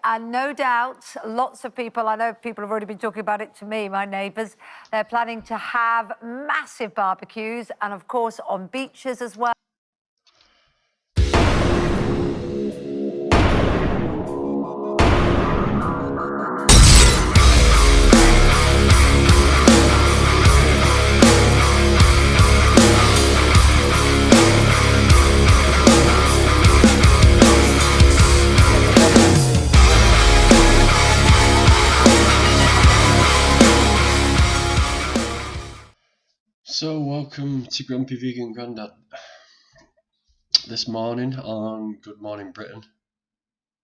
And no doubt, lots of people, I know people have already been talking about it to me, my neighbours, they're planning to have massive barbecues and, of course, on beaches as well. So, welcome to Grumpy Vegan Grandad. This morning on Good Morning Britain,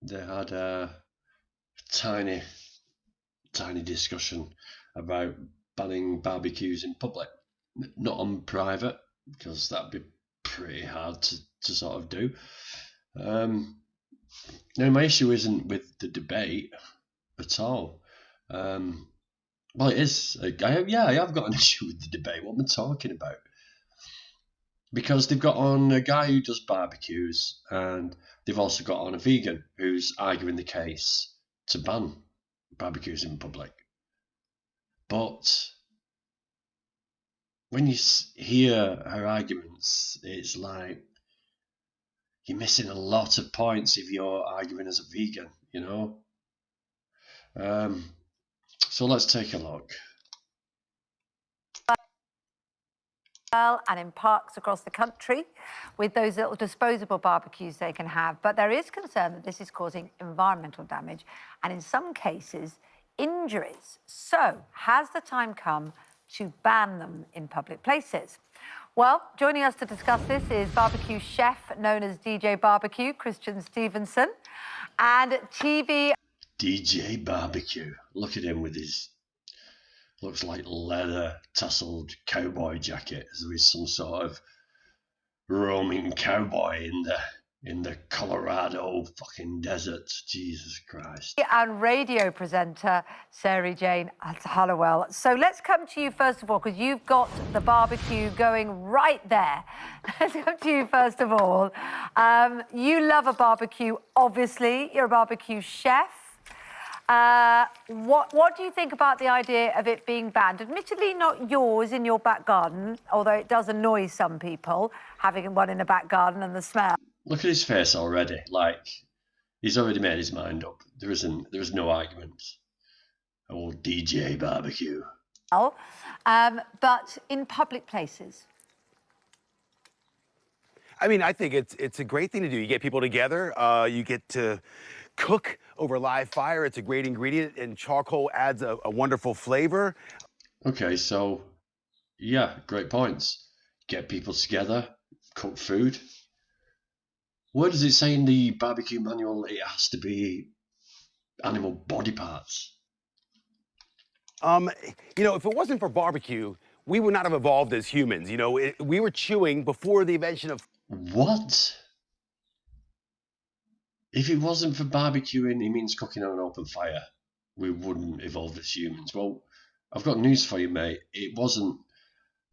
they had a tiny discussion about banning barbecues in public, not on private, because that'd be pretty hard to sort of do. Now, my issue isn't with the debate at all. Well, it is. I have got an issue with the debate. What am I talking about? Because they've got on a guy who does barbecues, and they've also got on a vegan who's arguing the case to ban barbecues in public. But when you hear her arguments, it's like you're missing a lot of points if you're arguing as a vegan, you know? So let's take a look. And in parks across the country with those little disposable barbecues they can have. But there is concern that this is causing environmental damage and in some cases injuries. So has the time come to ban them in public places? Well, joining us to discuss this is barbecue chef known as DJ Barbecue, Christian Stevenson, and TV... DJ Barbecue. Look at him with his... looks like leather tasseled cowboy jacket, as though he's some sort of roaming cowboy in the Colorado fucking desert. Jesus Christ. And radio presenter Sarah Jane-Honeywell. So let's come to you first of all, because you've got the barbecue going right there. Let's come to you first of all. You love a barbecue, obviously. You're a barbecue chef. What do you think about the idea of it being banned? Admittedly, not yours in your back garden, although it does annoy some people, having one in a back garden and the smell. Look at his face already. Like, he's already made his mind up. There is no argument. Old DJ Barbecue. But in public places. I mean, I think it's a great thing to do. You get people together, you get to cook over live fire. It's a great ingredient, and charcoal adds a wonderful flavor. Okay, so, yeah, great points. Get people together, cook food. Where does it say in the barbecue manual it has to be animal body parts? You know, if it wasn't for barbecue, we would not have evolved as humans. You know, we were chewing before the invention of... What? If it wasn't for barbecuing, it means cooking on an open fire. We wouldn't evolve as humans. Well, I've got news for you, mate. It wasn't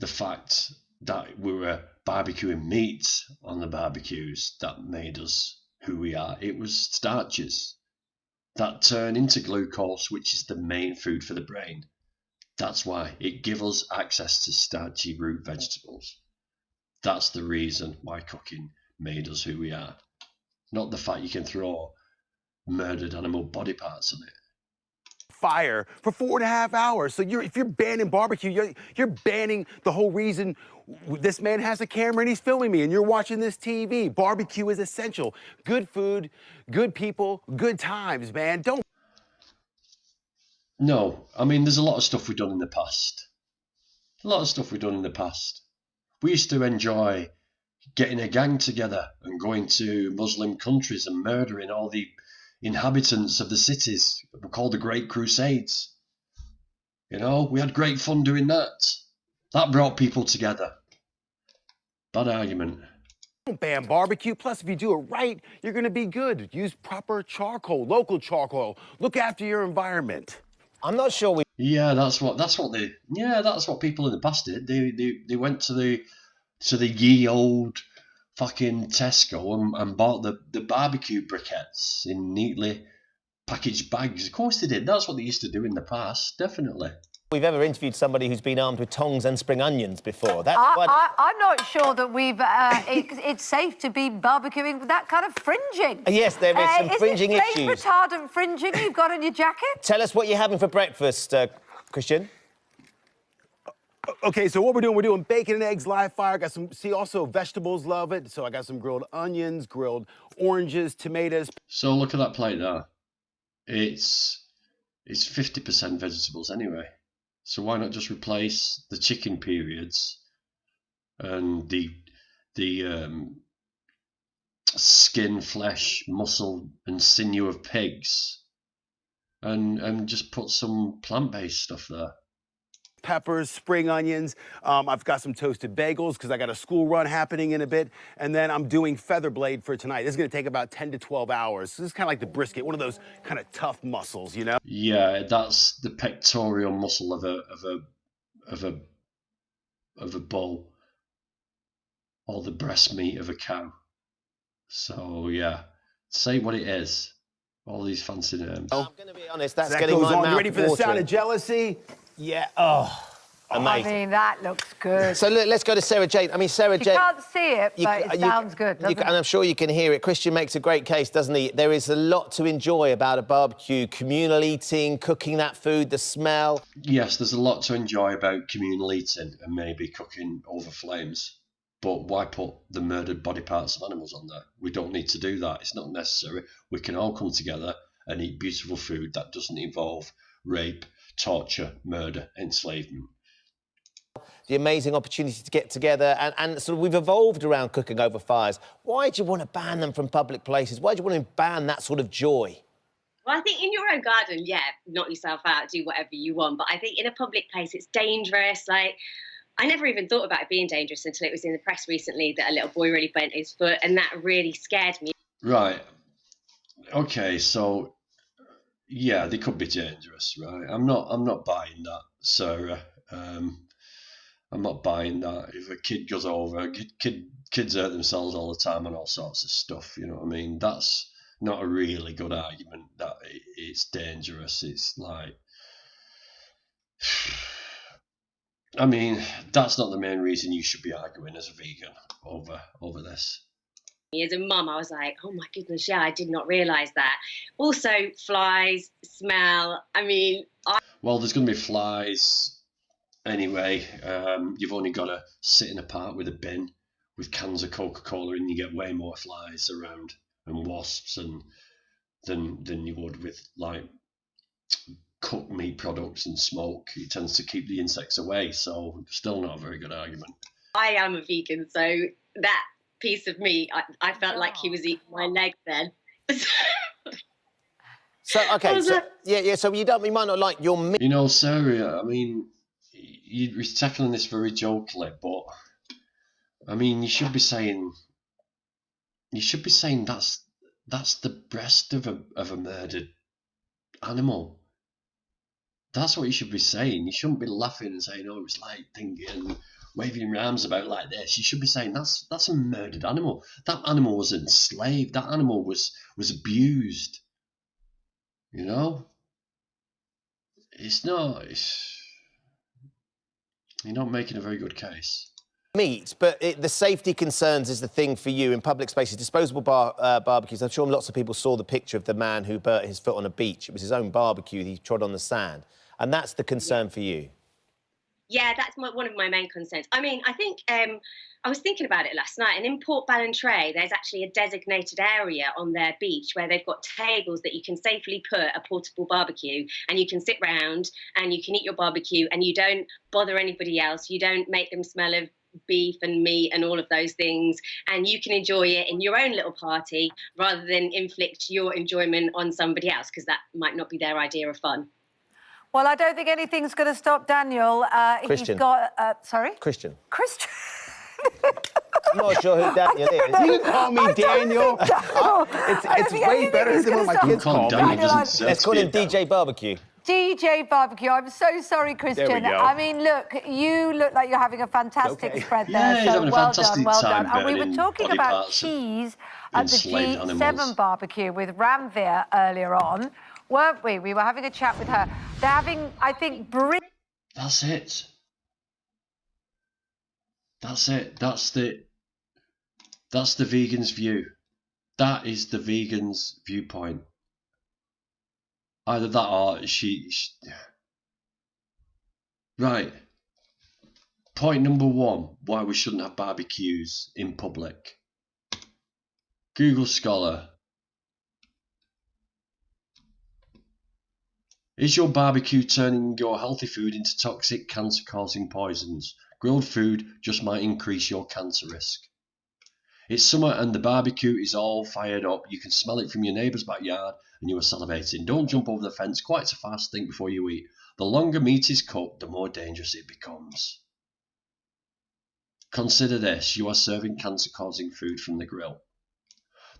the fact that we were barbecuing meat on the barbecues that made us who we are. It was starches that turn into glucose, which is the main food for the brain. That's why it gives us access to starchy root vegetables. That's the reason why cooking made us who we are. Not the fact you can throw murdered animal body parts on it. Fire for 4.5 hours. So if you're banning barbecue, you're banning the whole reason this man has a camera and he's filming me and you're watching this TV. Barbecue is essential. Good food, good people, good times, man. Don't... No, I mean, there's a lot of stuff we've done in the past. We used to enjoy getting a gang together and going to Muslim countries and murdering all the inhabitants of the cities called the Great Crusades. You know, we had great fun doing that. That brought people together. Bad argument. Don't ban barbecue. Plus, if you do it right, you're going to be good. Use proper charcoal, local charcoal. Look after your environment. I'm not sure we... Yeah, that's what people in the past did. They went to the ye old fucking Tesco and bought the barbecue briquettes in neatly packaged bags. Of course they did. That's what they used to do in the past, definitely. We've ever interviewed somebody who's been armed with tongs and spring onions before. I'm not sure that it's safe to be barbecuing with that kind of fringing. Yes, there is some fringing issues. issues. Flame-retardant fringing you've got on your jacket? Tell us what you're having for breakfast, Christian. Okay, so what we're doing bacon and eggs, live fire. Got some, also vegetables love it. So I got some grilled onions, grilled oranges, tomatoes. So look at that plate there. It's 50% vegetables anyway. So why not just replace the chicken periods and the skin, flesh, muscle and sinew of pigs and just put some plant-based stuff there. Peppers, spring onions. I've got some toasted bagels because I got a school run happening in a bit. And then I'm doing feather blade for tonight. This is going to take about 10 to 12 hours. So this is kind of like the brisket, one of those kind of tough muscles, you know? Yeah, that's the pectoral muscle of a bull, or the breast meat of a cow. So yeah, say what it is. All these fancy names. I'm going to be honest, that's that getting goes my on. mouth You ready for the sound watering. of jealousy? Yeah. Oh, amazing. I mean, that looks good. So look, let's go to Sarah Jane. I mean, Sarah Jane. You can't see it, but it sounds good, doesn't it? And I'm sure you can hear it. Christian makes a great case, doesn't he? There is a lot to enjoy about a barbecue. Communal eating, cooking that food, the smell. Yes, there's a lot to enjoy about communal eating and maybe cooking over flames. But why put the murdered body parts of animals on there? We don't need to do that. It's not necessary. We can all come together and eat beautiful food that doesn't involve rape, torture, murder, enslavement. The amazing opportunity to get together and sort of we've evolved around cooking over fires. Why do you want to ban them from public places? Why do you want to ban that sort of joy? Well, I think in your own garden, yeah, knock yourself out, do whatever you want. But I think in a public place, it's dangerous. Like, I never even thought about it being dangerous until it was in the press recently that a little boy really burnt his foot, and that really scared me. Right. Okay, so yeah, they could be dangerous, right? I'm not buying that, Sarah. I'm not buying that. If a kid goes over, kids hurt themselves all the time and all sorts of stuff, you know what I mean? That's not a really good argument that it's dangerous. It's like, I mean, that's not the main reason you should be arguing as a vegan over this. As a mum, I was like, oh my goodness, yeah, I did not realise that. Also, flies, smell, I mean... Well, there's going to be flies anyway. You've only got to sit in a park with a bin with cans of Coca-Cola and you get way more flies around and wasps than you would with, like, cooked meat products and smoke. It tends to keep the insects away, so still not a very good argument. I am a vegan, so that piece of meat, I felt like he was eating my leg then. So, okay, so, so you might not like your meat. You know, Sarah, I mean, you're tackling this very jokingly, but I mean, you should be saying that's the breast of a murdered animal. That's what you should be saying. You shouldn't be laughing and saying, "Oh, it's like thinking," and waving your arms about like this. You should be saying that's a murdered animal. That animal was enslaved. That animal was abused. You know, you're not making a very good case. Meat, but the safety concerns is the thing for you in public spaces. Disposable barbecues. I'm sure lots of people saw the picture of the man who burnt his foot on a beach. It was his own barbecue. He trod on the sand. And that's the concern for you. Yeah, that's one of my main concerns. I mean, I think I was thinking about it last night, and in Port Ballantrae, there's actually a designated area on their beach where they've got tables that you can safely put a portable barbecue, and you can sit round and you can eat your barbecue, and you don't bother anybody else. You don't make them smell of beef and meat and all of those things, and you can enjoy it in your own little party rather than inflict your enjoyment on somebody else, because that might not be their idea of fun. Well, I don't think anything's going to stop Daniel. Christian. He's got... sorry? Christian. Christian. I'm not sure who Daniel is. You can call me Daniel. It's way better than what my kids call me. Let's call him DJ Barbecue. DJ Barbecue. I'm so sorry, Christian. There we go. I mean, look, you look like you're having a fantastic Okay. spread there. Yeah, he's so having a well fantastic done, well time done. And we were burning talking body about parts of cheese at the enslaved G7 animals. barbecue with Ranveer earlier on. weren't we? We were having a chat with her. They're having, I think, That's it. That's it. That's the vegan's view. That is the vegan's viewpoint. Either that or she... Right. Point number 1, why we shouldn't have barbecues in public. Google Scholar. Is your barbecue turning your healthy food into toxic, cancer-causing poisons? Grilled food just might increase your cancer risk. It's summer and the barbecue is all fired up. You can smell it from your neighbour's backyard and you are salivating. Don't jump over the fence quite so fast. Think before you eat. The longer meat is cooked, the more dangerous it becomes. Consider this. You are serving cancer-causing food from the grill.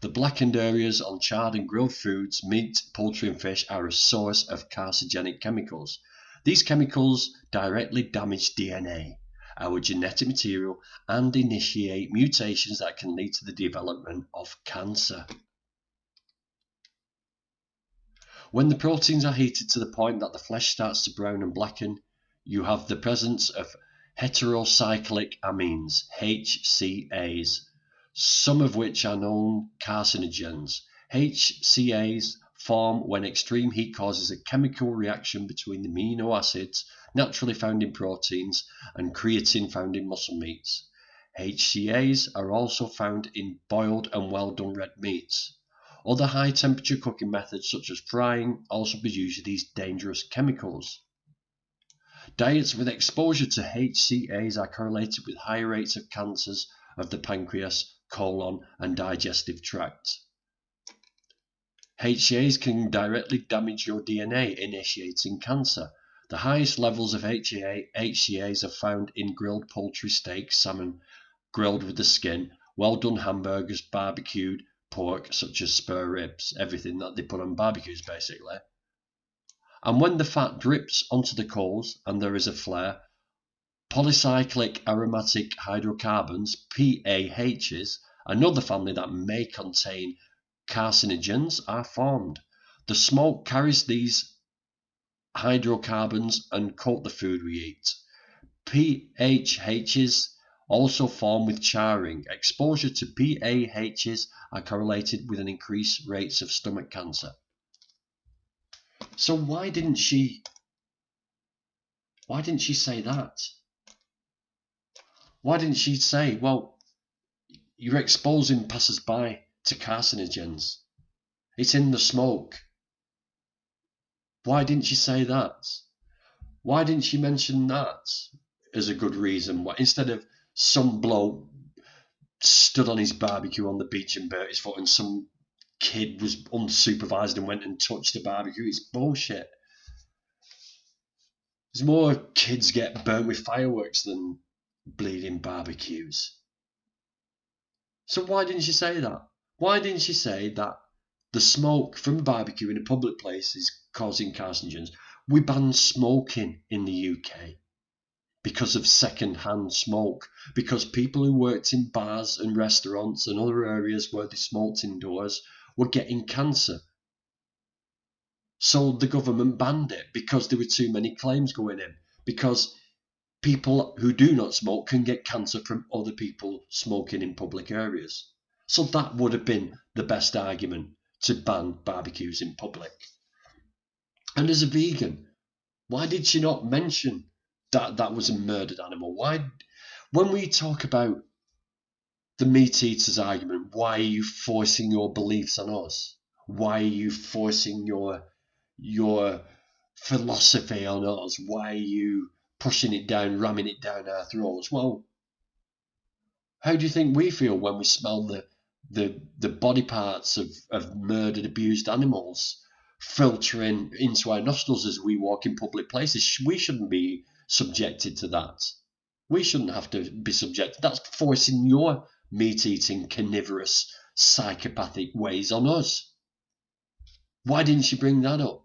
The blackened areas on charred and grilled foods, meat, poultry and fish are a source of carcinogenic chemicals. These chemicals directly damage DNA, our genetic material, and initiate mutations that can lead to the development of cancer. When the proteins are heated to the point that the flesh starts to brown and blacken, you have the presence of heterocyclic amines, HCAs, some of which are known carcinogens. HCAs form when extreme heat causes a chemical reaction between the amino acids naturally found in proteins and creatine found in muscle meats. HCAs are also found in boiled and well-done red meats. Other high-temperature cooking methods such as frying also produce these dangerous chemicals. Diets with exposure to HCAs are correlated with higher rates of cancers of the pancreas, colon, and digestive tract. HCAs can directly damage your DNA, initiating cancer. The highest levels of HCAs are found in grilled poultry, steak, salmon, grilled with the skin, well-done hamburgers, barbecued pork, such as spare ribs, everything that they put on barbecues, basically. And when the fat drips onto the coals and there is a flare, polycyclic aromatic hydrocarbons, PAHs, another family that may contain carcinogens, are formed. The smoke carries these hydrocarbons and coat the food we eat. PAHs also form with charring. Exposure to PAHs are correlated with an increased rates of stomach cancer. So why didn't she say that? Why didn't she say, well, you're exposing passers-by to carcinogens. It's in the smoke. Why didn't she say that? Why didn't she mention that as a good reason? Instead of some bloke stood on his barbecue on the beach and burnt his foot and some kid was unsupervised and went and touched the barbecue. It's bullshit. There's more kids get burnt with fireworks than bleeding barbecues. So why didn't she say that? Why didn't she say that the smoke from a barbecue in a public place is causing carcinogens? We banned smoking in the UK because of second-hand smoke, because people who worked in bars and restaurants and other areas where they smoked indoors were getting cancer. So the government banned it because there were too many claims going in, because people who do not smoke can get cancer from other people smoking in public areas. So that would have been the best argument to ban barbecues in public. And as a vegan, why did she not mention that that was a murdered animal? Why, when we talk about the meat eaters argument, why are you forcing your beliefs on us? Why are you forcing your philosophy on us? Why are you pushing it down, ramming it down our throats? Well, how do you think we feel when we smell the body parts of murdered, abused animals filtering into our nostrils as we walk in public places? We shouldn't be subjected to that. We shouldn't have to be subjected. That's forcing your meat-eating, carnivorous, psychopathic ways on us. Why didn't she bring that up?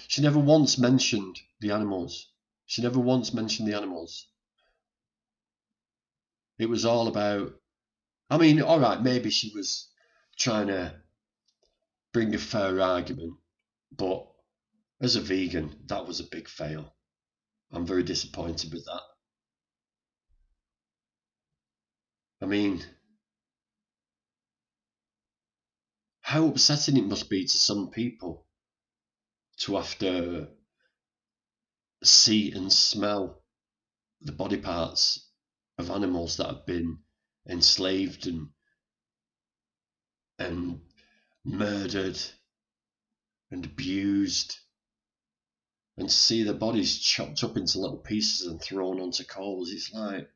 She never once mentioned the animals. She never once mentioned the animals. It was all about, I mean, all right, maybe she was trying to bring a fair argument, but as a vegan, that was a big fail. I'm very disappointed with that. I mean, how upsetting it must be to some people to have to see and smell the body parts of animals that have been enslaved and murdered and abused, and see their bodies chopped up into little pieces and thrown onto coals. It's like,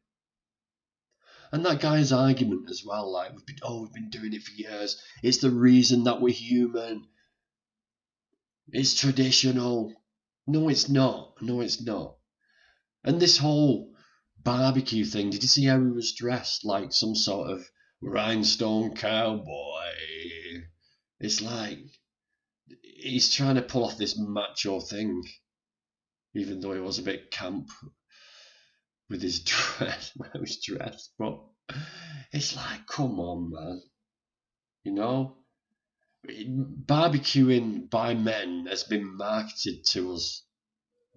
and that guy's argument as well, like, we've been doing it for years. It's the reason that we're human. It's traditional. No, it's not. No, it's not. And this whole barbecue thing, did you see how he was dressed like some sort of rhinestone cowboy? It's like he's trying to pull off this macho thing, even though he was a bit camp with his dress, but it's like, come on, man. You know, barbecuing by men has been marketed to us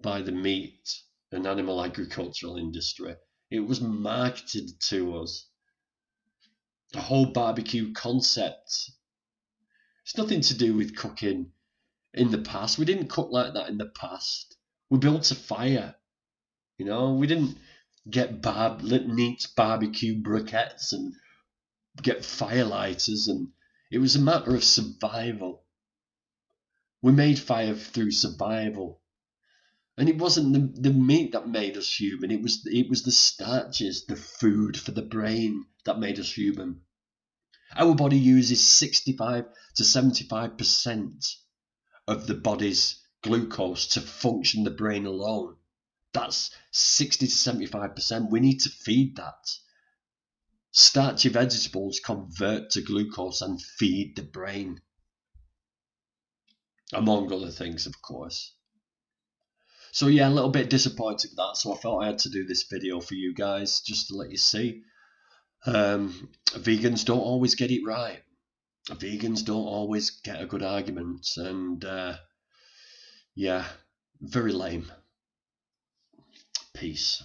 by the meat and animal agricultural industry. It was marketed to us. The whole barbecue concept. It's nothing to do with cooking in the past. We didn't cook like that in the past. We built a fire. You know, we didn't get neat barbecue briquettes and get firelighters, and it was a matter of survival. We made fire through survival. And it wasn't the meat that made us human. It was the starches, the food for the brain that made us human. Our body uses 65 to 75% of the body's glucose to function the brain alone. That's 60 to 75%. We need to feed that. Starchy vegetables convert to glucose and feed the brain. Among other things, of course. So yeah, a little bit disappointed with that. So I thought I had to do this video for you guys, just to let you see. Vegans don't always get it right. Vegans don't always get a good argument. And yeah, very lame. Peace.